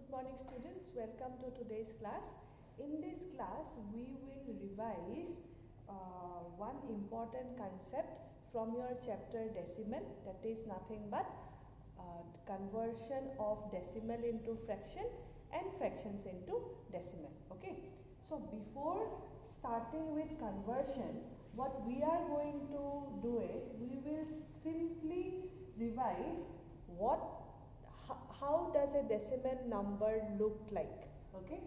Good morning students, welcome to today's class. In this class we will revise one important concept from your chapter decimal, that is nothing but conversion of decimal into fraction and fractions into decimal. Okay, so before starting with conversion, what we are going to do is we will simply revise how does a decimal number look like. Okay,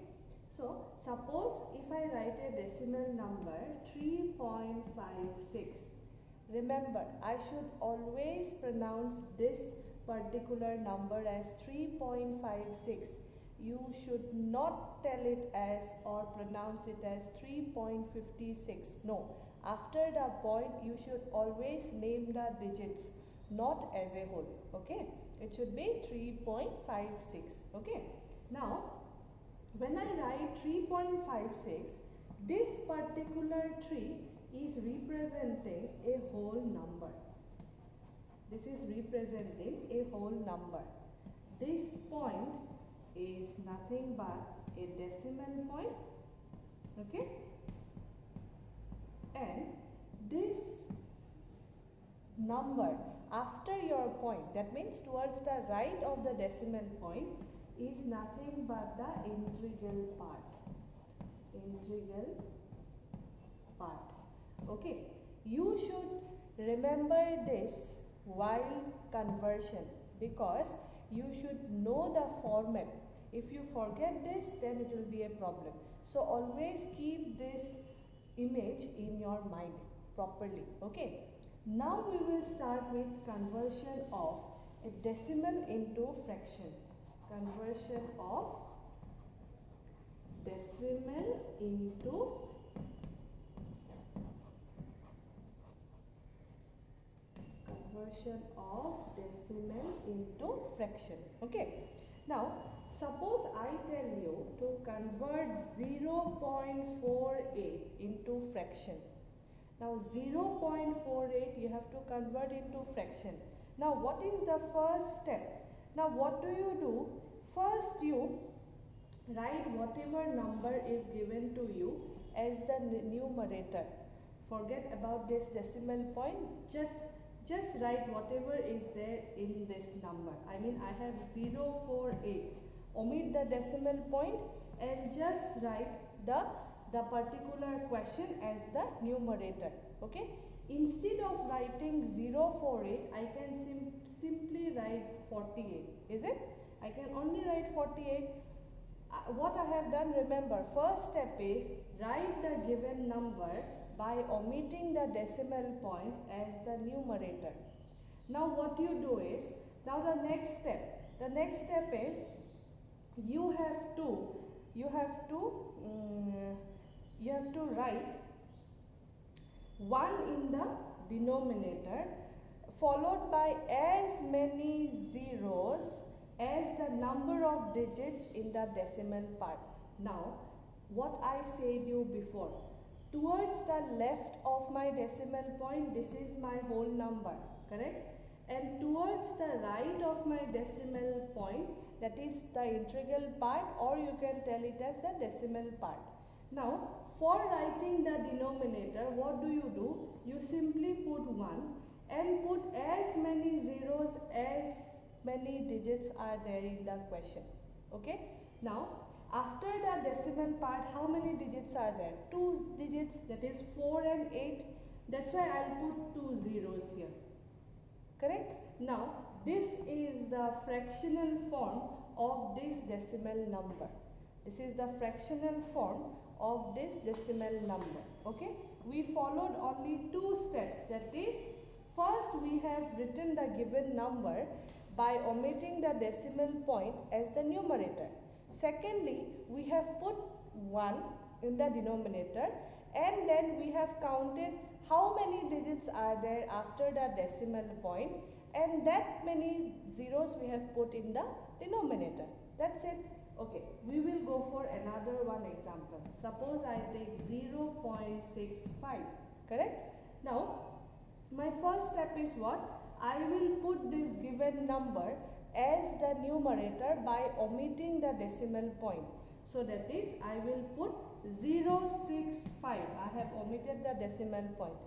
so suppose if I write a decimal number 3.56, remember I should always pronounce this particular number as 3.56. You should not tell it as or pronounce it as 3.56. No, after the point you should always name the digits, not as a whole. Okay, it should be 3.56. Okay, now when I write 3.56, this particular 3 is representing a whole number. This is representing a whole number. This point is nothing but a decimal point. Okay, and this number after your point, that means towards the right of the decimal point, is nothing but the integral part. Integral part. Okay, you should remember this while conversion because you should know the format. If you forget this, then it will be a problem. So always keep this image in your mind properly. Okay, now we will start with conversion of a decimal into fraction. Conversion of decimal into fraction. Okay, now suppose I tell you to convert 0.48 into fraction. Now 0.48 you have to convert into fraction. Now what is the first step? Now what do? First you write whatever number is given to you as the numerator. Forget about this decimal point. Just write whatever is there in this number. I mean I have 048. Omit the decimal point and just write the particular question as the numerator. Okay, instead of writing 048 I can simply write 48. Is it? I can only write 48. What I have done, remember, first step is write the given number by omitting the decimal point as the numerator. Now what you do is, now the next step is you have to write 1 in the denominator followed by as many zeros as the number of digits in the decimal part. Now what I said you before, towards the left of my decimal point this is my whole number, correct? And towards the right of my decimal point, that is the integral part, or you can tell it as the decimal part. Now for writing the denominator, what do? You simply put 1 and put as many zeros as many digits are there in the question. Okay, now after the decimal part, how many digits are there? 2 digits, that is 4 and 8. That's why I'll put 2 zeros here. Correct? Now this is the fractional form of this decimal number. This is the fractional form of this decimal number. Okay, we followed only 2 steps. That is, first we have written the given number by omitting the decimal point as the numerator. Secondly, we have put 1 in the denominator and then we have counted how many digits are there after the decimal point, and that many zeros we have put in the denominator. That's it. Okay, we will go for another one example. Suppose I take 0.65, correct? Now my first step is what? I will put this given number as the numerator by omitting the decimal point. So that is, I will put 065. I have omitted the decimal point.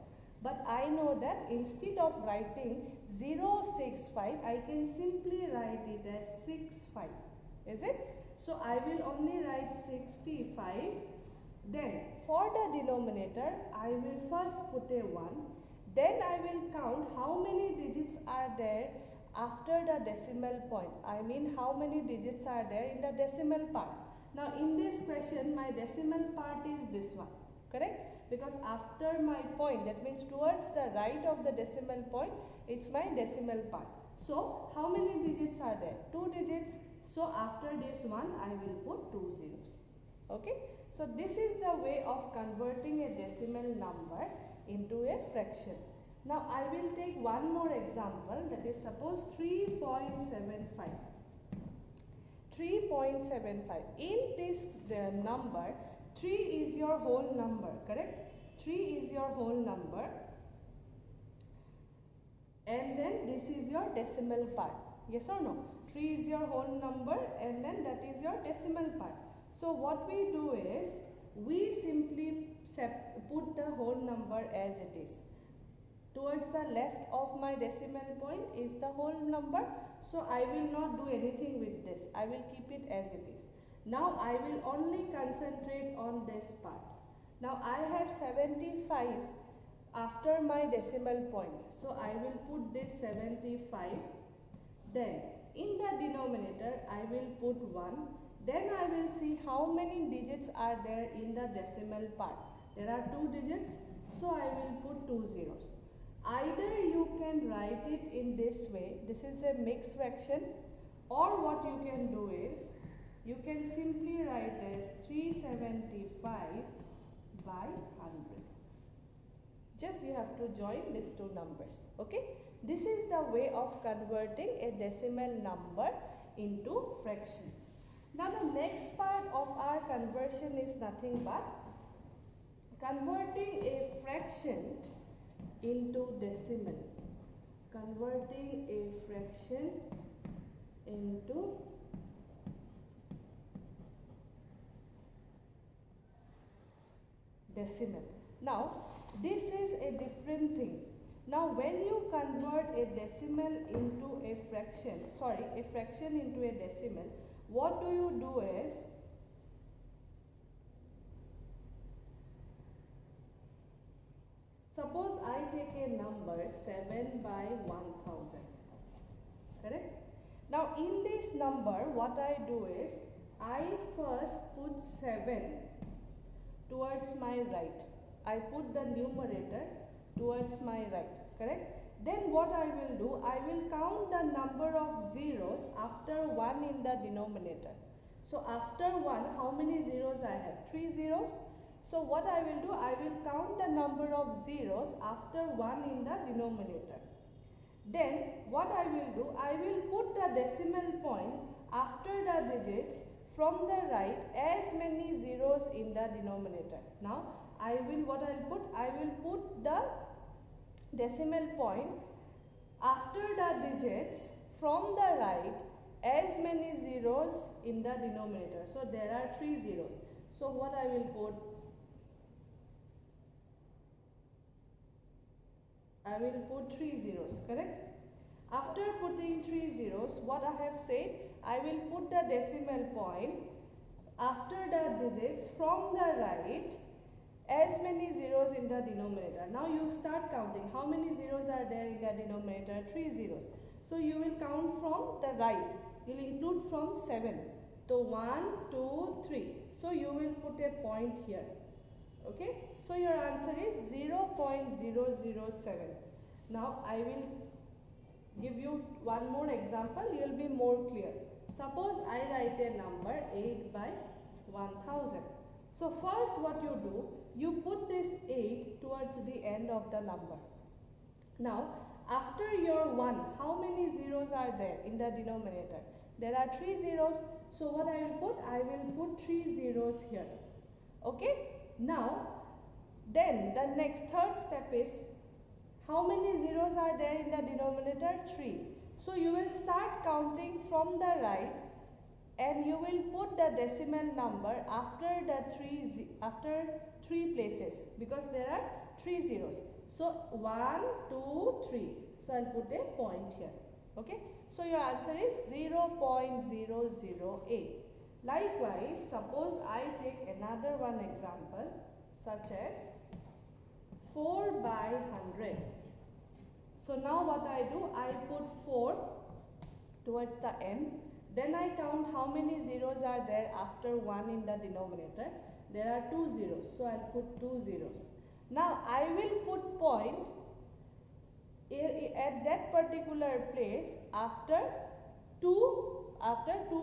But I know that instead of writing 065, I can simply write it as 65. Is it? So I will only write 65. Then for the denominator, I will first put a 1. Then I will count how many digits are there after the decimal point. I mean how many digits are there in the decimal part. Now in this question, my decimal part is this one. Correct? Because after my point, that means towards the right of the decimal point, it's my decimal part. So how many digits are there? 2 digits. So after this one, I will put 2 zeros. Okay. So this is the way of converting a decimal number into a fraction. Now I will take one more example, that is suppose 3.75. 3.75. In this number, 3 is your whole number, correct? 3 is your whole number, and then this is your decimal part. Yes or no? 3 is your whole number, and then that is your decimal part. So what we do is, we simply put the whole number as it is. Towards the left of my decimal point is the whole number. So I will not do anything with this. I will keep it as it is. Now I will only concentrate on this part. Now I have 75 after my decimal point. So I will put this 75. Then in the denominator I will put 1. Then I will see how many digits are there in the decimal part. There are 2 digits. So I will put 2 zeros. Either you can write it in this way. This is a mixed fraction. Or what you can do is, you can simply write as 375 by 100. Just you have to join these two numbers. Okay. This is the way of converting a decimal number into fraction. Now the next part of our conversion is nothing but converting a fraction into decimal. Converting a fraction into decimal. Now this is a different thing. Now when you convert a decimal into a fraction, a fraction into a decimal, what do you do is, suppose I take a number 7 by 1000. Correct? Now in this number, what I do is, I first put 7 towards my right. I put the numerator towards my right. Correct? Then what I will do, I will count the number of zeros after 1 in the denominator. So after 1, how many zeros I have? 3 zeros. So what I will do, I will count the number of zeros after 1 in the denominator. Then what I will do, I will put the decimal point after the digits from the right as many zeros in the denominator. Now I will put the decimal point after the digits from the right as many zeros in the denominator. So there are 3 zeros. So what I will put, I will put 3 zeros, correct? After putting 3 zeros, what I have said, I will put the decimal point after the digits from the right as many zeros in the denominator. Now you start counting. How many zeros are there in the denominator? 3 zeros. So you will count from the right. You will include from 7. So 1, 2, 3. So you will put a point here. Okay. So your answer is 0.007. Now I will give you one more example. You will be more clear. Suppose I write a number 8 by 1000. So first what you do, you put this 8 towards the end of the number. Now after your 1, how many zeros are there in the denominator? There are 3 zeros. So what I will put? I will put 3 zeros here. Okay. Now then the next third step is, how many zeros are there in the denominator? 3. So you will start counting from the right and you will put the decimal number after three places, because there are 3 zeros. So 1, 2, 3. So I'll put a point here. Okay. So your answer is 0.008. Likewise, suppose I take another one example, such as 4 by 100. So now what I do, I put 4 towards the end. Then I count how many zeros are there after 1 in the denominator. There are 2 zeros. So I'll put 2 zeros. Now I will put point at that particular place after two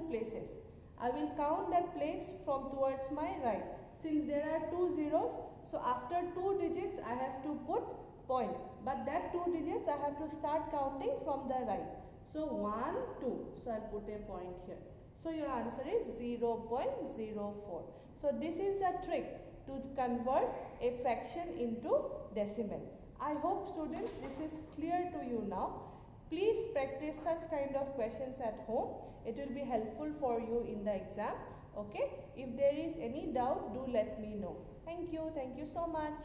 places. I will count that place from towards my right. Since there are 2 zeros, so after 2 digits I have to put point. But that 2 digits I have to start counting from the right. So 1, 2. So I'll put a point here. So your answer is 0.04. So this is a trick to convert a fraction into decimal. I hope students this is clear to you now. Please practice such kind of questions at home. It will be helpful for you in the exam. Okay. If there is any doubt, do let me know. Thank you. Thank you so much.